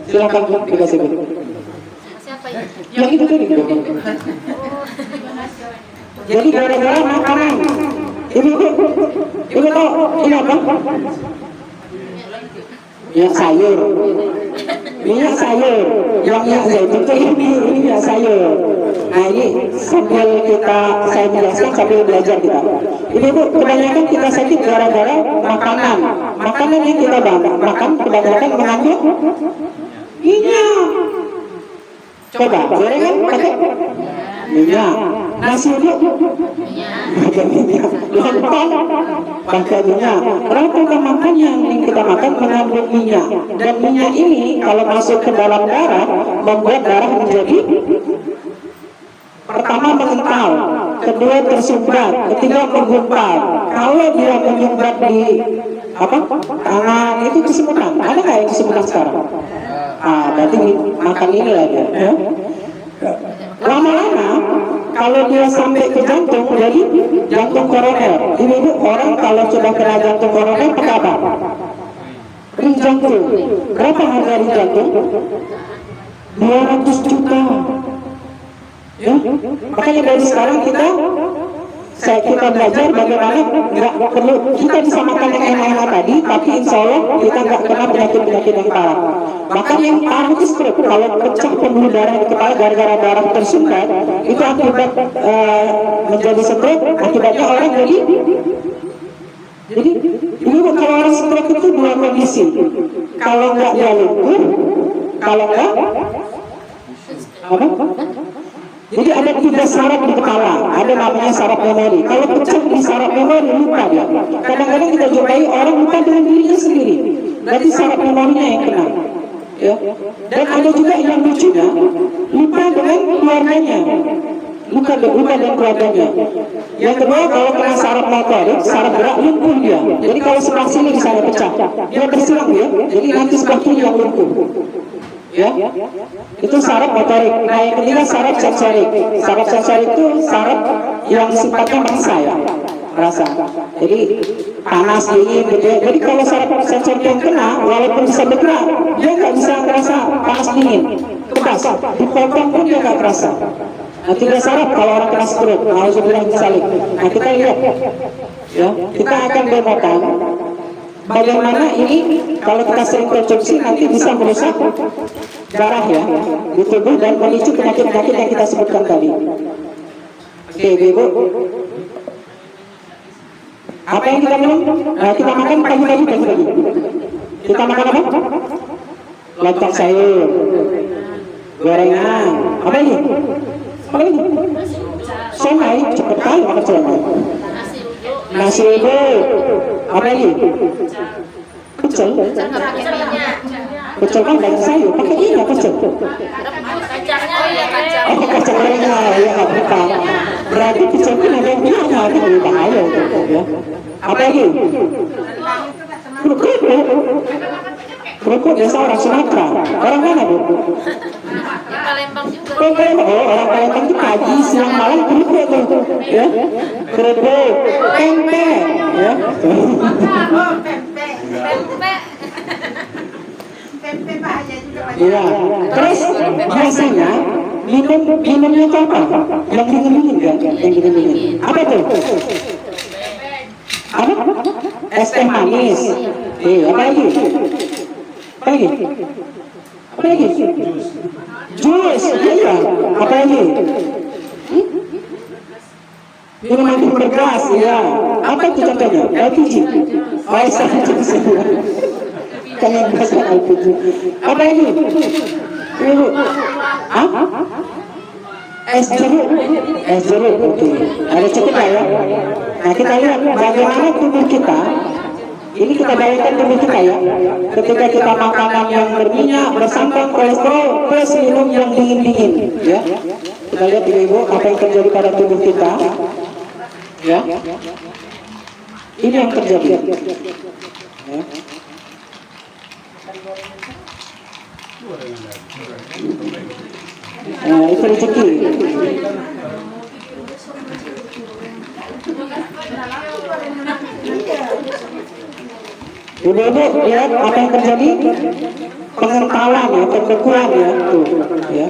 Silakan Bu, dikasih Bu. Siapa ya? Yang itu tadi. Jadi gara-gara makanan. Ibu tahu ini apa? Ya sayur. Minyak sayur. Yang zaitun itu ini minyak sayur. Nah ini sambil saya jelaskan sambil belajar kita. Ini Bu, kebanyakan kita sakit gara-gara makanan. Makanan yang kita makan kebanyakan mengandung minyak. Coba gorengan pakai minyak. Nasi uduk pakai minyak. Lontong pakai minyak. Rata-rata makan yang kita makan mengandung minyak. Dan minyak ini kalau masuk ke dalam darah membuat darah menjadi pertama mengental, kedua tersumbat, ketiga menggumpal. Kalau dia menyumbat di tangan itu kesemutan. Ada nggak yang kesemutan sekarang? Berarti makan ini lah dia. Ya? Lama-lama kalau dia sampai ke jantung jadi jantung koroner. Ini Bu, orang kalau sudah kena jantung koroner apa? Ring jantung. Berapa harga ring jantung? 200 juta. Ya, makanya dari sekarang kita belajar bagaimana nggak perlu kita bisa makan yang enak-enak tadi, tapi insya Allah kita nggak kena penyakit-penyakit yang parah. Bahkan yang parah itu stroke, kalau pecah pembuluh darah di kepala gara-gara darah tersumbat, itu akibat menjadi stroke, akibatnya orang jadi ini kalau orang stroke itu dua kondisi, kalau nggak dia lumpuh, kalau nggak jadi ada 3 saraf di kepala, ada namanya saraf memori. Kalau pecah di saraf memori lupa dia. Kadang-kadang kita jumpai orang lupa dengan dirinya sendiri. Berarti saraf memorinya yang kena. Ya. Dan ada juga yang lucunya lupa dengan keluarganya. Lupa dengan keluarganya. Yang kedua kalau kena saraf motorik, saraf gerak lumpuh dia. Jadi kalau sebelah sini misalnya pecah, dia bersilang ya. Jadi nanti sebelah kiri yang lumpuh. Ya, itu saraf motorik. Nah yang ketiga saraf sensorik. Saraf sensorik itu saraf yang sifatnya merasa. Jadi panas dingin gitu ya. Jadi kalau saraf sensorik yang kena, walaupun bisa bergerak, dia nggak bisa merasa panas dingin, pedas. Dipotong pun dia nggak terasa. Nah 3 saraf kalau orang kena stroke. Alhamdulillah disalik. Nah kita lihat, ya kita akan demokan bagaimana ini kalau kita sering konsumsi nanti bisa merusak darah ya di tubuh dan memicu penyakit-penyakit yang kita sebutkan tadi. Oke, Ibu. Apa yang kita minum? Kita makan pagi-pagi. Kita makan apa? Lontong sayur, gorengan. Apa ini? Somai, cepet kali makan somai. Nasi uduk. Apa ini? Pecel. Pecel kan banyak sayur. Pakai ini apa pecel? Kacangnya ya kacang. Oh kacangnya ya nggak bukan. Berarti pecel kan ada yang minyak itu lebih bahaya ya. Apa ini? Kerupuk biasa orang Sumatera. Orang mana Bu? Palembang juga. Orang Palembang itu pagi, siang, malam kerupuk tuh, ya. Kerupuk, tempe, ya. Tempe bahaya juga. Iya. Terus biasanya minumnya itu apa? Yang dingin-dingin kan? Yang dingin-dingin. Apa tuh? Apa? Es teh manis. Apa lagi? Apa lagi? Apa lagi? Jus, iya. Apa lagi? Minuman bergas, ya. Apa itu contohnya? LPG. Oh, jus. Kayak bahasa LPG. Apa lagi? Ibu. Hah? Es jeruk. Es jeruk. Oke. Ada cukup ya? Nah, kita lihat bagaimana tubuh kita. Ini kita bayangkan tubuh kita ya. Ketika kita makanan yang berminyak, bersantan, kolesterol, plus minum yang dingin-dingin, ya. Kita lihat Ibu apa yang terjadi pada tubuh kita, ya. Ini yang terjadi. Ya. Nah, itu rezeki. Ibu-ibu lihat apa yang terjadi. pengentalan ya, pembekuan ya, tuh ya.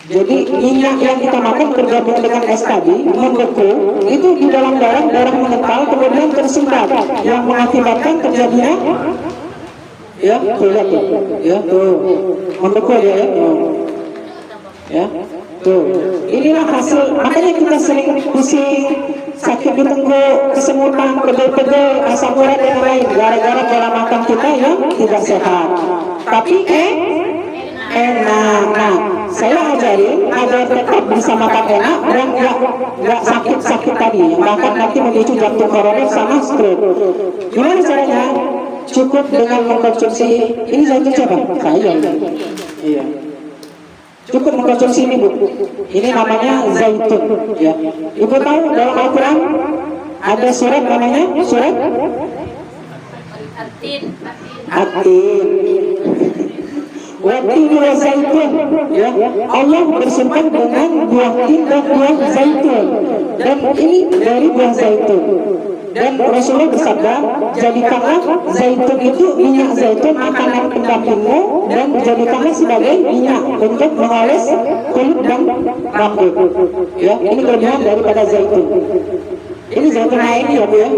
Jadi minyak yang kita makan bergabung dengan es tadi membeku, itu di dalam darah mengental kemudian tersimpan yang mengakibatkan terjadinya ya, tuh lihat tuh, ya tuh membeku ya, ya tuh. Inilah hasil, makanya kita sering pusing, sakit di tenggorok, kesemutan, pegel-pegel, asam urat dan lain gara-gara pola makan kita yang tidak sehat. Tapi enak. Nah, saya ajarin agar tetap bisa makan enak dan nggak sakit-sakit tadi, yang bahkan nanti memicu jantung koroner sama stroke. Gimana caranya? Cukup dengan mengkonsumsi ini zaitun coba? Saya. Iya. Cukup mengkonsumsi ini Bu. Ini namanya zaitun. Ya. Ibu tahu dalam Al-Quran ada surat namanya surat Atin. Watin wa zaitun, ya. Allah bersumpah dengan buah tin dan buah zaitun, dan ini dari buah zaitun. Dan Rasulullah bersabda, jadikanlah zaitun itu minyak zaitun makanan pendampingmu dan jadikanlah sebagai minyak untuk mengoles kulit dan rambut. Ya, ini kelebihan daripada zaitun. Ini zaitun lain ya Bu ya.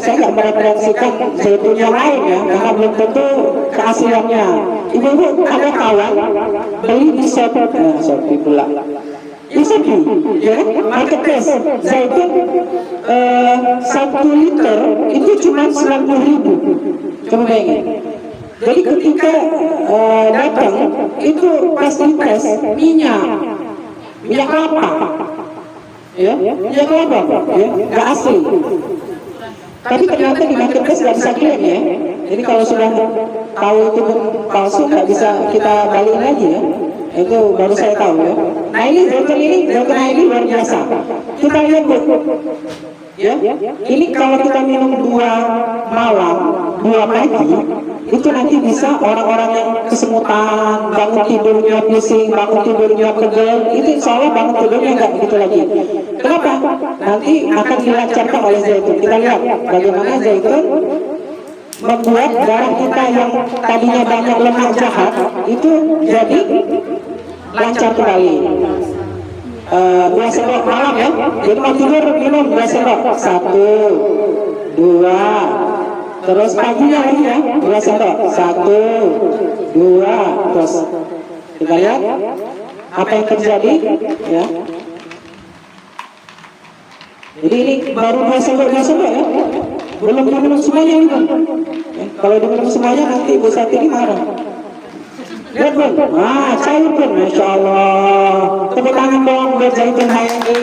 Saya nggak mereferensikan zaitun yang lain ya, karena belum tentu keasliannya. Ibu-ibu ada kawan beli di Shopee pula. Di Shopee, ya, marketplace zaitun 1 liter itu cuma 90.000. Coba bayangin. Jadi ketika datang itu pas dites minyak kelapa. Ya, minyak kelapa, ya, nggak asli. Tapi ternyata di marketplace nggak bisa klaim ya. Jadi kalau sudah tahu itu palsu nggak bisa kita balik lagi ya. Itu baru saya tahu ya. Nah ini zaitun luar biasa. Kita lihat Bu. Ya, ini kalau kita minum 2 malam, 2 pagi, itu nanti bisa orang-orang yang kesemutan, bangun tidurnya pusing, bangun tidurnya pegel, itu insya Allah bangun tidurnya nggak begitu lagi. Kenapa? Nanti akan dilancarkan oleh zaitun. Kita lihat bagaimana zaitun membuat darah kita yang tadinya banyak lemak jahat itu jadi lancar kembali. 2 sendok malam ya. Jadi mau tidur minum 2 sendok. 1, 2. Terus paginya lagi ya 2 sendok. 1, 2. Terus kita lihat apa yang terjadi ya. Jadi ini baru 2 sendok ya. Belum diminum semuanya ini kan. Kalau diminum semuanya nanti Ibu Satini marah. Lihat Bu, cair pun, Masya Allah. Tepuk tangan dong buat zaitun HMI.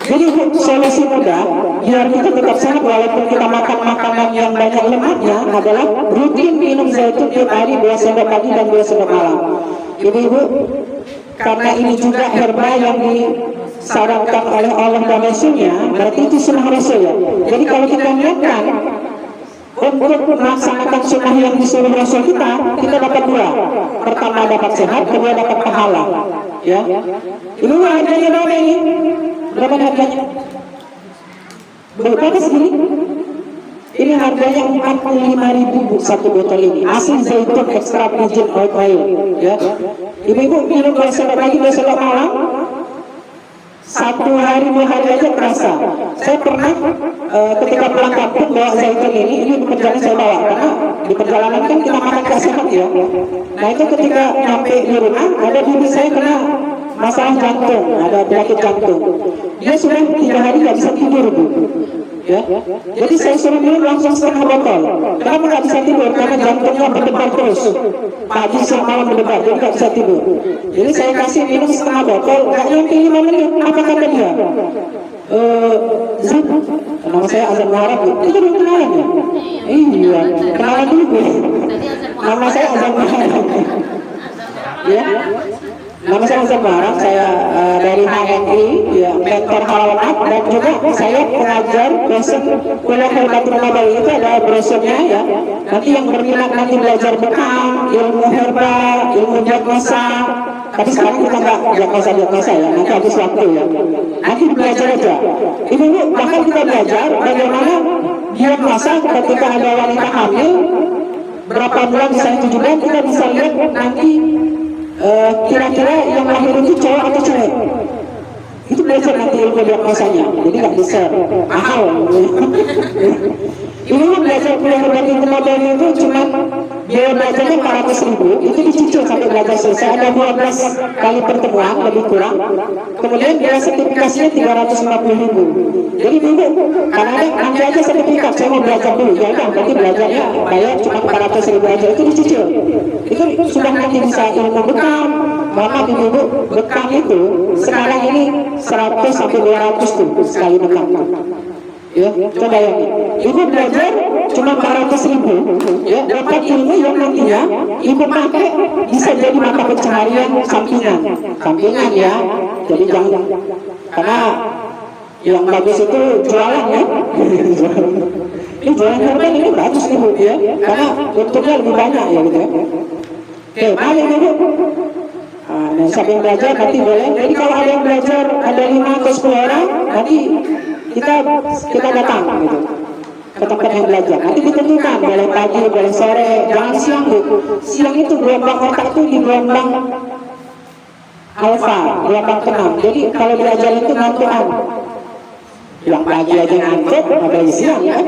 Jadi Bu, solusi mudah biar kita tetap sehat walaupun kita makan makanan yang banyak lemaknya adalah rutin minum zaitun tiap hari 2 sendok pagi dan 2 sendok malam. Jadi Bu, karena ini juga herba yang disarankan oleh Allah dan Rasulnya, berarti itu sunnah Rasul ya. Jadi kalau kita niatkan untuk melaksanakan sunnah yang disuruh Rasul kita dapat 2. Pertama dapat sehat, kedua dapat pahala. Ya. Ini harganya berapa ini? Berapa harganya? Berapa segini? Ini harganya 45.000 Bu, 1 botol ini. Asli zaitun extra virgin oil. Ya. Ibu-ibu minum 2 sendok pagi, 2 sendok malam. 1 hari 2 hari aja terasa. Saya pernah ketika pulang kampung bawa zaitun ini di perjalanan saya bawa karena di perjalanan kan kita makan gak sehat ya. Nah itu ketika nyampe di rumah ada bibi saya kena masalah jantung, ada penyakit jantung. Dia sudah 3 hari nggak bisa tidur Bu. Ya, jadi saya suruh minum langsung 1/2 botol. Kenapa nggak bisa tidur? Karena jantungnya berdebar terus. Pagi siang malam berdebar, jadi nggak bisa tidur. Jadi saya kasih minum 1/2 botol, nggak nyampe 5 menit. Apa kata dia? Zat, nama saya Azam Muharram. Itu belum kenalan ya? Iya, kenalan dulu Bu. Nama saya Azam Muharram. Ya. Nama saya Azam Muharram, saya dari HMI, ya, mentor halal dan juga saya pengajar dosen kuliah Herbatul Nabawi. Itu ada brosurnya ya. Nanti yang berminat nanti belajar bekam, ilmu herba, ilmu diagnosa. Tapi sekarang kita nggak diagnosa ya, nanti habis waktu ya. Nanti belajar aja. Ibu bahkan kita belajar bagaimana diagnosa ketika ada wanita hamil berapa bulan misalnya 7 bulan kita bisa lihat nanti kira-kira yang lahir itu cowok atau cewek. Itu belajar nanti ilmu diagnosanya, jadi nggak bisa mahal. Ini belajar kuliah obat modern itu cuma biaya belajarnya 400.000, itu dicicil sampai belajar selesai. Ada 12 kali pertemuan lebih kurang. Kemudian biaya sertifikasinya 350.000. Jadi dulu karena nanti aja sertifikat, saya mau belajar dulu, ya udah berarti belajarnya bayar cuma 400.000 aja, itu dicicil. Itu sudah nanti bisa ilmu bekam. Mama ibu bekam itu sekarang ini 100 sampai 200 tuh sekali bekam. Ya, coba ya. Ibu belajar cuma 400.000, ya, dapat ilmu yang nantinya ibu pakai bisa jadi mata pencaharian sampingan ya. Jadi jangan, karena yang bagus itu jualan ya. Ini jualan herbal ini bagus nih Bu ya, karena untungnya lebih banyak ya gitu ya. Oke, mari ibu. Nah, siapa yang belajar nanti boleh. Jadi kalau ada yang belajar ada 5 atau 10 orang, nanti kita datang gitu ke tempat yang belajar. Nanti ditentukan boleh pagi, boleh sore, jangan siang Bu. Siang itu gelombang otak itu di gelombang alfa, gelombang tenang. Jadi kalau belajar itu ngantukan. Yang pagi aja ngantuk, apalagi siang ya.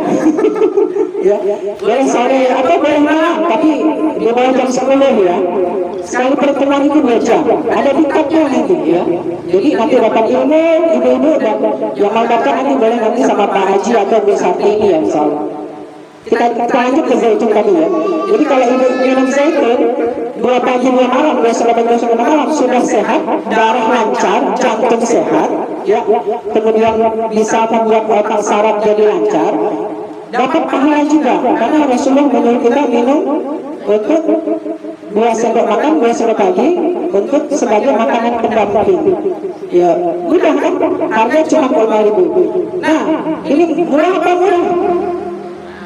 Ya, boleh sore atau boleh malam, tapi di bawah jam 10 ya. Sekali pertemuan itu 2 jam. Ada dikatnya nanti ya. Jadi nanti dapat ilmu, ibu-ibu dan yang mau daftar nanti boleh nanti sama Pak Haji atau Bu Sakti ini ya insyaallah. Kita lanjut ke zaitun tadi ya. Jadi kalau ibu minum zaitun 2 pagi 2 malam, 2 sore pagi 2 sore malam sudah sehat, darah lancar, jantung sehat, ya. Kemudian bisa membuat otak saraf jadi lancar. Dapat pahala juga karena Rasulullah menyuruh kita minum untuk 2 sendok makan 2 sore pagi untuk sebagai makanan pendamping. Ya, mudah kan? Harga cuma 5.000. Nah, ini murah apa murah?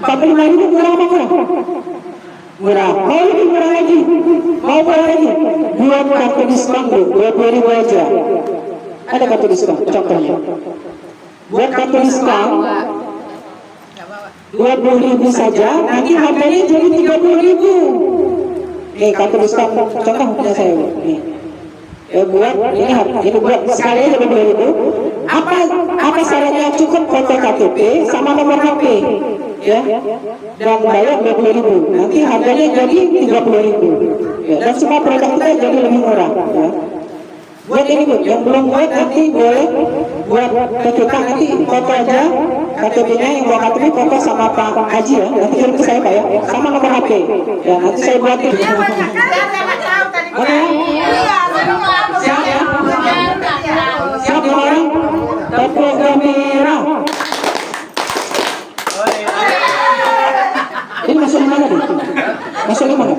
45.000 murah apa murah? Murah. Mau lebih murah lagi? Mau murah lagi? Buat kartu diskon 20.000 aja. Ada kartu diskon, contohnya. Buat kartu diskon 20.000 saja, nanti harganya jadi 30.000. Nih kartu diskon, contoh punya saya nih. Ya buat ini buat sekali aja 20.000. Apa syaratnya? Cukup foto KTP sama nomor HP, ya. Dan bayar 20.000. Nanti harganya jadi 30.000. Ya, dan semua produk kita jadi lebih murah. Ya. Buat ini Bu, yang belum buat nanti boleh buat ke kita nanti foto aja KTP-nya, yang buat KTP foto sama Pak Haji ya, nanti kirim ke saya Pak ya, sama nomor HP. Ya nanti saya buatin. Oke? Siap ya? Siap ya orang? Tepuk gembira. Ini masuk di mana deh? Masuk di mana?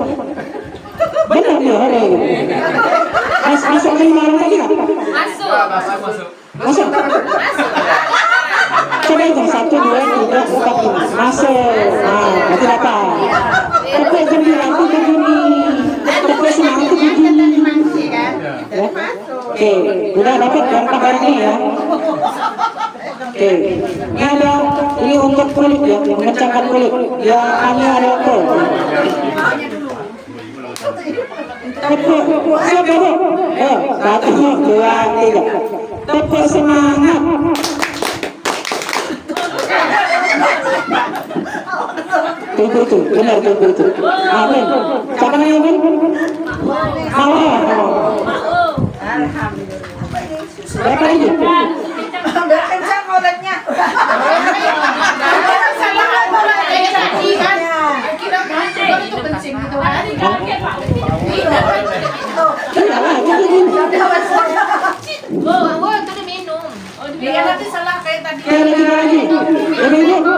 Benar ya hari ini. Masuk ke 5 orang lagi nggak? Masuk. Coba itu 1, 2, 3, 4, 5. Masuk. Nah, nanti dapat. Tepuk gembira itu begini. Tepuk semangat itu begini. Ya. Oke, udah dapat gambar ini ya. Oke, ini untuk kulit ya, mengecahkan kulit. Ya, hanya ada apa? Tepuk, siap ya Bu? 1, 2, 3. Tepuk semangat. Tunggu itu, benar tunggu itu. Amin. Siapa namanya Amin? Berapa lagi? Kencang mulutnya.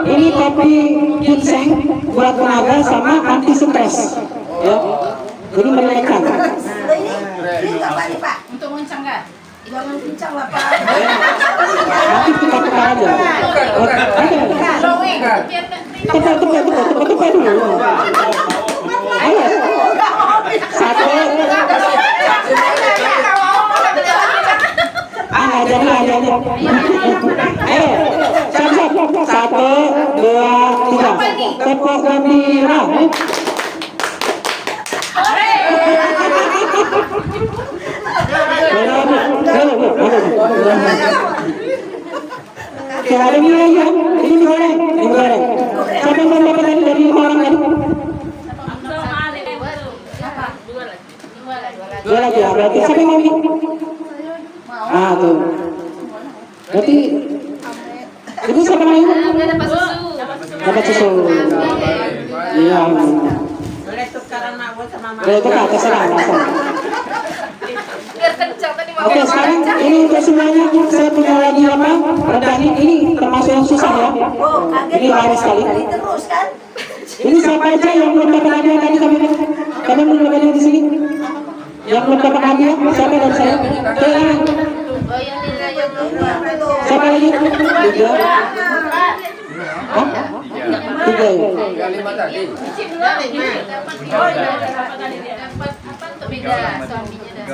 Ini kopi ginseng buat tenaga sama anti stres, ya. Jadi mereka. Ini nggak Pak nih Pak? Untuk menguncang nggak? Jangan pincang lah Pak. Nanti kita tukar aja. Tukar dulu. Ayo. 1. Jadi. Ayo. Siap. 1, 2, 3. Tepuk gembira. Oke, ada mie lagi ya? Ini goreng. Siapa yang mau dapat tadi dari 5 orang tadi? Dua lagi ya, berarti siapa yang mau mie? Ah, tuh. Berarti itu siapa yang mau? Dapat susu. Dapat susu. Iya. Boleh tukaran mak sama mak. Boleh tukar, terserah. Biar kencang tadi mau. Oke, sekarang ini untuk semuanya saya punya lagi apa? Rendang ini termasuk yang susah ya. Oh, kaget. Ini laris sekali. Terus kan? Ini siapa aja yang belum dapat hadiah tadi kami belum dapat hadiah di sini? Yang belum dapat hadiah siapa dari saya? Oh yang Lina yang belum. Siapa lagi? 3. Hah? 3 ya? Dapat apa untuk beda suaminya dan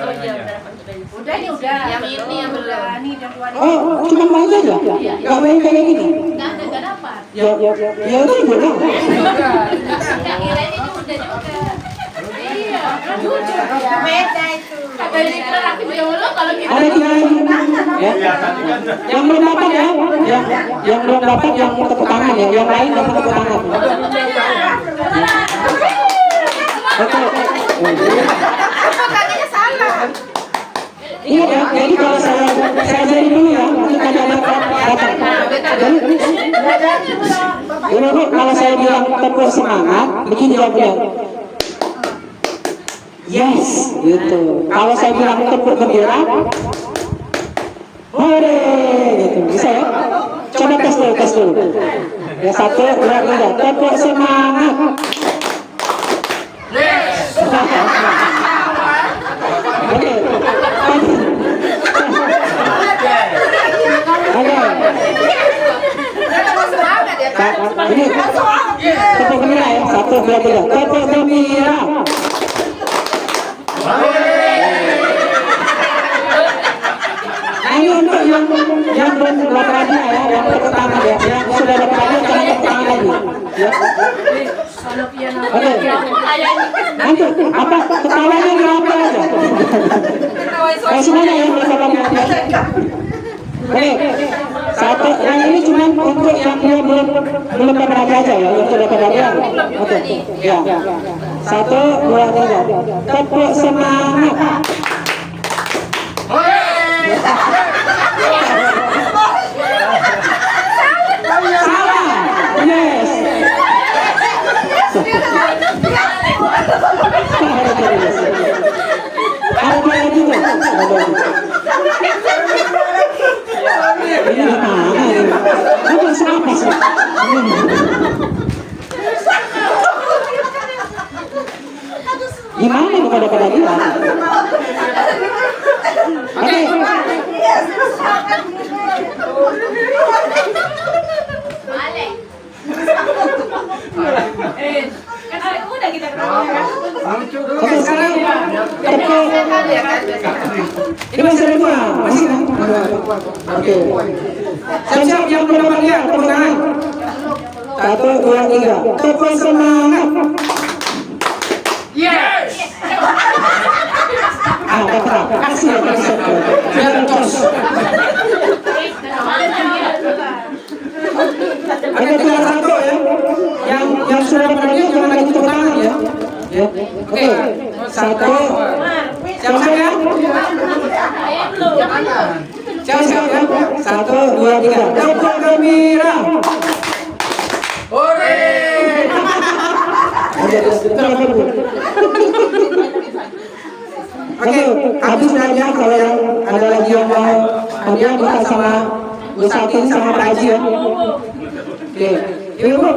Udah nih udah. yang ini yang belum. Nih dan dua. Oh, cuma main aja? Gak main kayak gini? Nggak dapat. Ya udah belum. Nggak kira ini udah juga. Iya, jujur ya. Beda itu. Dari kira aku juga dulu kalau gitu. Ada 3 lagi. Ya. Yang belum dapat ya? Yang belum dapat yang tepuk tangan ya. Yang lain yang tepuk tangan. Oke. Kakinya salah. Iya ya, jadi kalau saya jadi dulu ya, nanti tadi ada datang. Jadi Bu, kalau saya bilang tepuk semangat, begini jawabnya. Yes, gitu. Kalau saya bilang tepuk gembira, hore, gitu. Bisa ya? Coba tes dulu. Ya 1, 2, 3, tepuk semangat. Oke. Ini tepuk gembira ya. 1, 2, 3. Tepuk gembira. Nah ini untuk yang belum dapat hadiah ya, yang tepuk tangan ya, yang sudah dapat hadiah jangan tepuk tangan lagi. Ya. Oke. Nanti apa ketawanya di apa aja? Semuanya yang belum dapat hadiah. Oke. 1, yang ini cuma untuk yang belum dapat hadiah aja ya, yang sudah dapat hadiah. Oke. Ya. 1, 2, 3. Tepuk semangat. Salah. Yes. Ada lagi tuh. Ini gimana ini? Ini siapa sih? Gimana ini kalau dapat hadiah? Oke. Oke, sekarang tepuk. Ini masih ada 2. Masih ada. Oke. Siap-siap yang belum dapat hadiah, tepuk tangan. 1, 2, 3. Tepuk semangat. Yes. Ah, dapat. Kasih. Biar terus. Ada tinggal 1 ya. Yang sudah dapat hadiah jangan lagi tepuk tangan ya. Ya. Oke. 1. Siap-siap ya. Siap-siap ya. 1, 2, 3. Tepuk gembira. Hore. Oke, habis nanya kalau yang ada lagi yang mau hadiah minta sama Bu Satin sama Pak Haji ya. Oke, Ibu,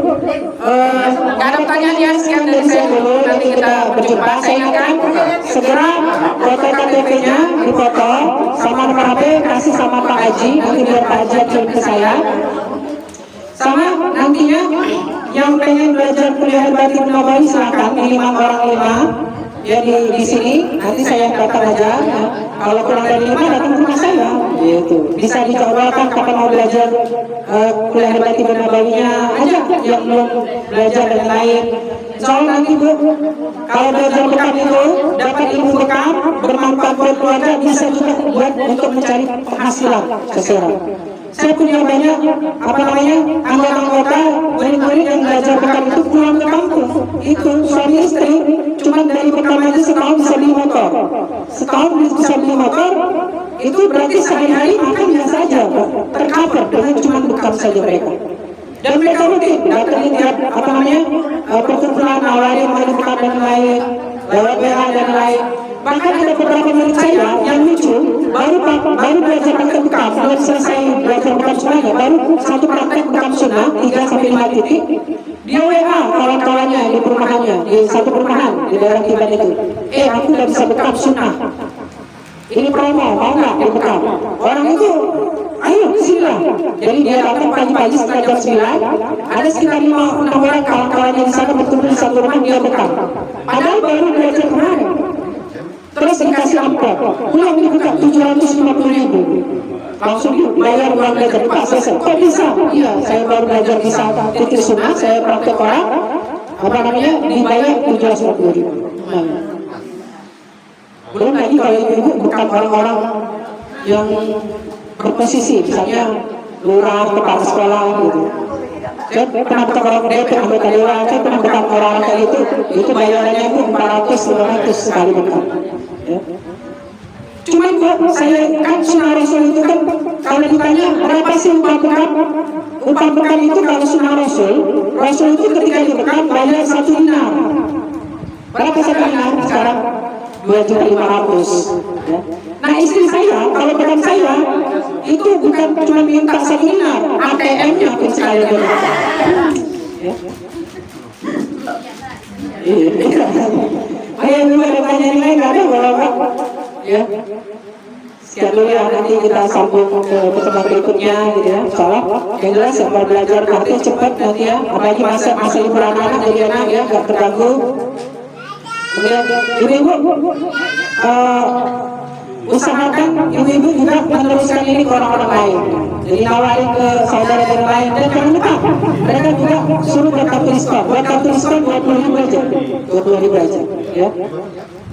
nggak ada pertanyaan ya, sekian dari saya dulu. Nanti kita berjumpa. Saya ingatkan segera foto KTP-nya dipoto sama nomor HP kasih sama Pak Haji. Nanti biar Pak Haji kirim ke saya. Sama nantinya yang pengen belajar kuliah batin Nabawi silakan, ini 5 orang 5. Ya di sini nanti saya datang aja ya. Kalau kurang dari 5 datang ke rumah saya gitu. Bisa dicobakan kapan mau belajar kuliah batin Nabawinya aja yang belum belajar dan lain. Soalnya nanti Bu, kalau belajar bekam itu dapat ilmu bekam bermanfaat buat keluarga, bisa juga buat untuk mencari penghasilan seseorang. Saya punya banyak anggota murid-murid yang belajar bekam itu pulang ke kampung. Itu suami istri cuma dari bekam aja setahun bisa beli motor. Setahun bisa beli motor, itu berarti sehari-hari makan biasa aja, tercover dengan cuma bekam saja mereka. Dan mereka rutin datangin tiap perkumpulan nawarin main bekam dan lain, lewat WA dan lain. Bahkan ada beberapa murid saya yang lucu, baru belajar praktek bekam, belum selesai belajar bekam semuanya, baru satu praktek bekam sunnah 3-5 titik. Dia WA kawan-kawannya di perumahannya, di satu perumahan di daerah Tiban itu. Aku udah bisa bekam sunnah. Ini promo, mau nggak di bekam? Orang itu, ayo silah. Jadi dia datang pagi-pagi setelah jam 9, ada sekitar 5-6 orang kawan-kawannya di sana berkumpul di satu rumah, dia bekam. Padahal baru belajar kemarin. Terus dikasih amplop, pulang dibuka 750.000. Langsung bayar uang belajar, Pak selesai. Kok bisa? Iya, saya baru belajar bisa titik sunnah, saya praktek orang, dibayar 750.000. Belum lagi kalau ibu-ibu bukan orang-orang yang berposisi, misalnya lurah, kepala sekolah gitu. Saya pernah bukan orang DP, anggota dewan, saya pernah bukan orang kayak itu bayarannya itu 400-500 sekali bukan. Ya. Cuman saya kan sunnah Rasul itu kan kalau ditanya berapa sih upah bekam itu kalau sunnah Rasul itu ketika di bekam bayar 1 dinar. Berapa 1 dinar sekarang? 2.500.000. Ya. Nah istri saya kalau bekam saya itu bukan cuma minta 1 dinar, ATM-nya pun sekali berapa. Ya. Iya. Ayo juga ada pertanyaan lain, nggak ada kalau ya. Sekian dulu ya, nanti kita sambung ke pertemuan berikutnya gitu ya. Insyaallah yang jelas yang mau belajar nanti cepat nanti ya, apalagi masa liburan anak jadi anak ya nggak terganggu. Kemudian ibu-ibu usahakan ibu-ibu juga meneruskan ini ke orang-orang lain. Jadi nawarin ke saudara dan lain, dan jangan lupa mereka juga suruh buat kartu diskon 20.000 aja, 20.000 aja ya.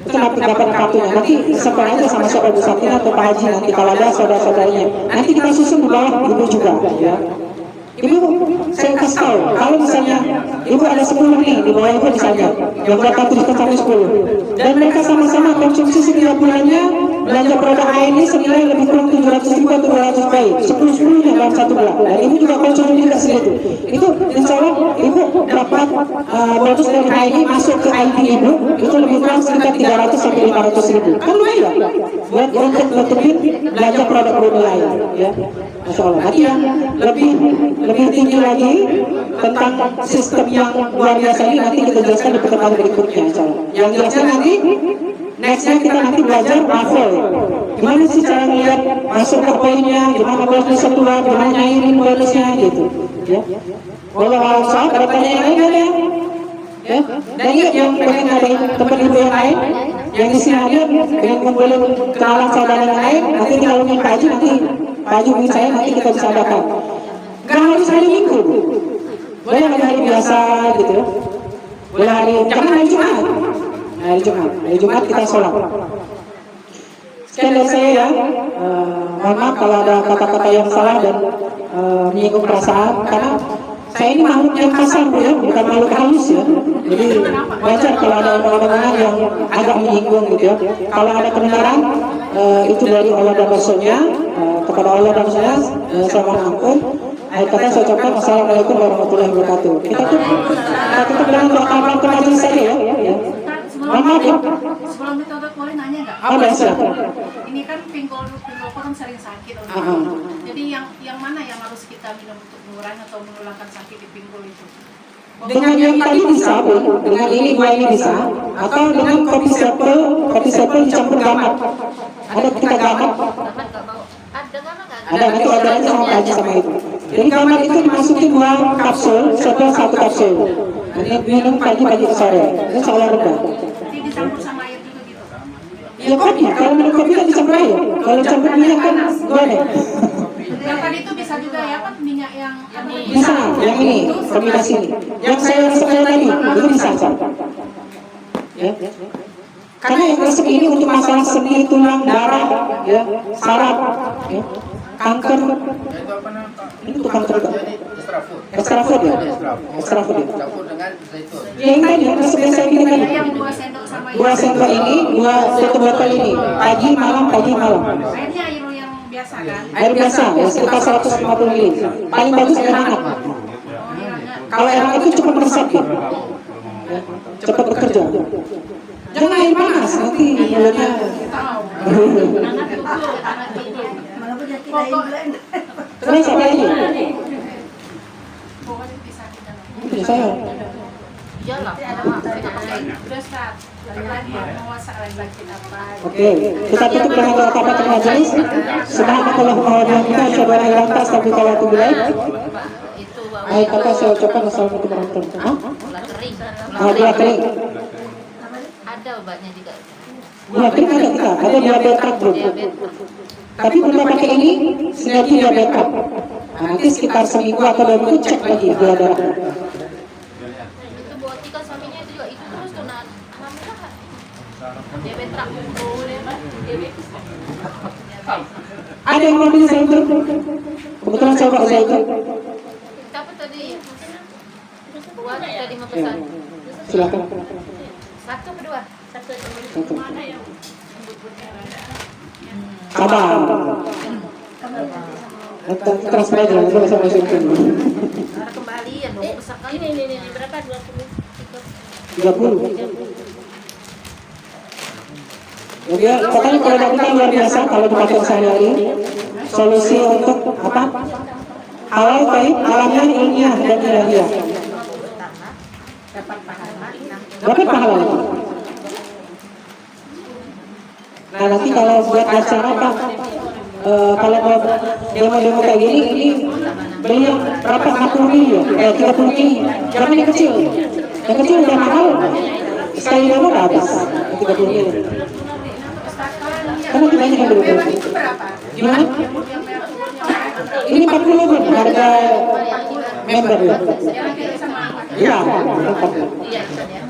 Itu nanti dapat kartunya, nanti sekolah aja sama saudara Bu Satina atau Pak Haji nanti kalau ada saudara-saudaranya, nanti kita susun di bawah ibu juga ya. Ibu, saya kasih tahu, kalau misalnya ibu ada 10 nih di bawah ibu misalnya, yang dapat diskon sampai 10, dan mereka sama-sama konsumsi setiap bulannya belanja produk air ini senilai lebih kurang 700.000 atau 200 baik, 10-10-nya dalam 1 bulan, dan ibu juga konsumsi juga segitu. Itu insya Allah ibu dapat bonus dari air ini masuk ke ID ibu, itu lebih kurang sekitar 300-500.000. Kan lumayan buat untuk nutupin belanja produk bernilai ya. Masya Allah. Nanti yang lebih tinggi lagi tentang sistem yang luar biasa ini nanti kita jelaskan di pertemuan berikutnya. Insya Allah. Yang jelasnya nanti nextnya kita nanti belajar raffle. Gimana sih cara melihat masuk ke poinnya, gimana bonusnya keluar, gimana nyairin bonusnya gitu. Ya. Kalau saat ada pertanyaan lain ada ya. Dan yang pengen ada tempat ibu yang lain, yang di sini ada pengen kumpulin kenalan saudara yang lain, nanti tinggal hubungin Pak Haji, nanti Pak Haji hubungin saya, nanti kita bisa adakan. Gak harus hari Minggu, boleh hari biasa gitu ya. Boleh jangan hari Jumat. Hari Jumat kita sholat. Sekian dari saya ya. Mohon maaf kalau ada kata-kata yang salah dan menyinggung perasaan, karena saya ini makhluk yang kasar ya, bukan makhluk halus ya. Jadi wajar kalau ada omongan yang agak menyinggung gitu ya. Kalau ada kebenaran itu dari Allah dan Rasulnya, kepada Allah dan Rasulnya saya mohon ampun. Akhir kata saya ucapkan wassalamualaikum warahmatullahi wabarakatuh. Kita tutup dengan doa ke majelis saja ya. Maaf ya. Sebelum ditutup boleh nanya nggak? Ada silakan. Ini kan pinggul kan sering sakit. Jadi yang mana yang harus kita minum untuk mengurangi atau menghilangkan sakit di pinggul itu? Dengan yang tadi bisa, Bu. Dengan ini dua ini bisa. Atau dengan kopi sepel dicampur gamat. Ada kita gamat. Ada nanti ada sama aja sama itu. Jadi gamat itu dimasukin 2 kapsul, sepel 1 kapsul. Nanti minum pagi ke sore. Ini soal rendah. Jadi dicampur sama air juga gitu? Ya kopi, kalau minum kopi kan dicampur air. Kalau campur minyak kan boleh. Yang tadi itu bisa juga ya kan minyak yang Bisa, yang ini, kombinasi ini. Yang saya sebutkan tadi, itu bisa. Ya. Karena yang resep ini untuk masalah sendi, tulang, darah, ya, saraf, ya, kanker. Itu apa namanya Pak? Ini untuk kanker Pak. Jadi extra food. Extra food ya? Extra food ya. Campur dengan zaitun. Yang tadi resep yang saya bilang tadi. Yang 2 sendok sama 2 sendok ini, 2 satu botol ini, pagi malam, pagi malam. airnya air yang biasa kan? Air biasa, ya, sekitar 150 ml. Paling bagus air hangat. Kalau air hangat itu cepat meresap ya. Ya, cepat bekerja. Jangan air panas, nanti mulutnya. Anak tubuh, anak ini. Malah punya kita yang blend. Terus apa lagi? Pokoknya bisa kita. Ini saya. Iyalah, udah start. Lagi mau masak lagi apa? Oke, kita tutup dengan doa kafaratul majelis. Subhanakallahumma wa bihamdika asyhadu an la ilaha illa anta astaghfiruka wa atubu ilaik. Itu Akhir kata saya ucapkan assalamualaikum warahmatullahi wabarakatuh. gula kering. Gula kering. Ada obatnya juga. Gula kering ada diabetes bro. Tapi belum pakai ini, sinergi diabetes. Nah, nanti sekitar seminggu atau 2 minggu cek lagi gula darah. Itu buat Tika suaminya itu juga itu terus tuh nah, alhamdulillah. Diabetes diabetes. Ada yang mau beli zaitun? Kebetulan saya bawa zaitun. Apa tadi? Buat tadi mau pesan. Silakan. Satu kedua. Satu. Satu. Sabar. Transfer aja, nanti bisa masukin. Cara kembali yang mau pesan kali. Ini berapa? 30. Ya, pokoknya produknya luar biasa kalau dipakai sehari-hari. Solusi untuk apa? Halal, baik, alamiah, ilmiah, dan ilahiyah. Dapat pahala. Nah, nanti kalau buat acara Pak, kalau mau demo-demo kayak gini, ini beli yang berapa? 40 mili ya? 30 mili. Jangan yang kecil. Yang kecil udah mahal. Sekali demo udah habis. 30 mili. Karena kita banyak yang beli. Itu berapa? Gimana? Ini 40 bro, harga member ya. Iya.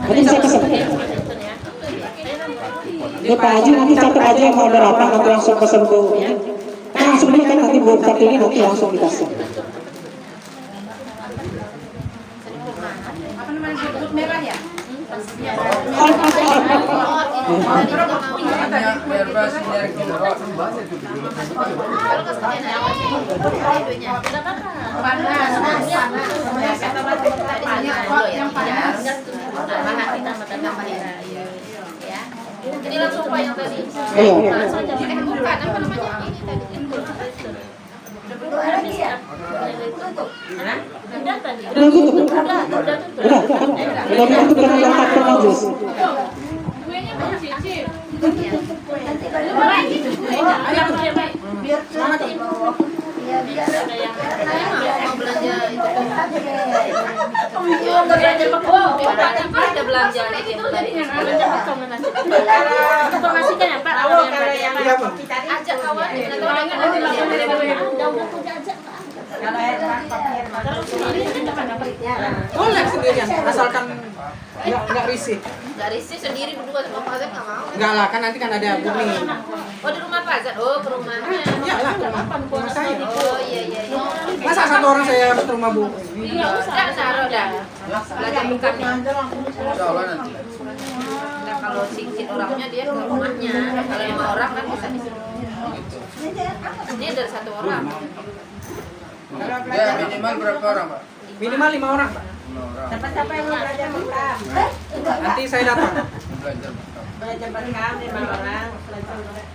Nanti bisa pesan. Ini Pak Haji nanti catat aja yang mau order apa, nanti langsung pesan ke ini. Kan langsung beli kan nanti buat kartu ini nanti langsung dikasih. Apa namanya? Bubuk merah ya? Herba sinergi roh. Kalau kesini apa sih? Duitnya. Tidak apa-apa. Panas. Banyak kok yang panas. Bahan ditambah ya. Ya. Jadi langsung Pak yang tadi. Iya. Bukan apa namanya ini tadi. Dua lagi ya? Udah tadi. Udah gitu. Udah ditutup dengan doa kafaratul majelis. Kuenya belum cicip. Nanti balik. Biar cepet. Iya, biar Ada yang mau belanja itu. Oke. Ada belanja ini tadi. Informasikan ya Pak. Ajak kawan. Boleh sendirian, asalkan nggak risih. Nggak risih sendiri berdua sama Pak Azad nggak mau. Nggak lah, kan nanti kan ada Bumi. Oh di rumah Pak Azad. Oh ke rumahnya. Iya lah, rumah saya. Oh iya. Masa satu orang saya ke rumah Bu? Nggak naruh dah. Belajar bukannya. Insya Allah nanti. Nah kalau sedikit orangnya dia ke rumahnya. Kalau 5 orang kan bisa di sini. Ini dari 1 orang. Ya minimal berapa orang Pak? Minimal 5 orang Pak. 5 orang. Siapa yang mau belajar bekam? Nanti saya datang. Belajar bekam. Belajar bekam 5 orang.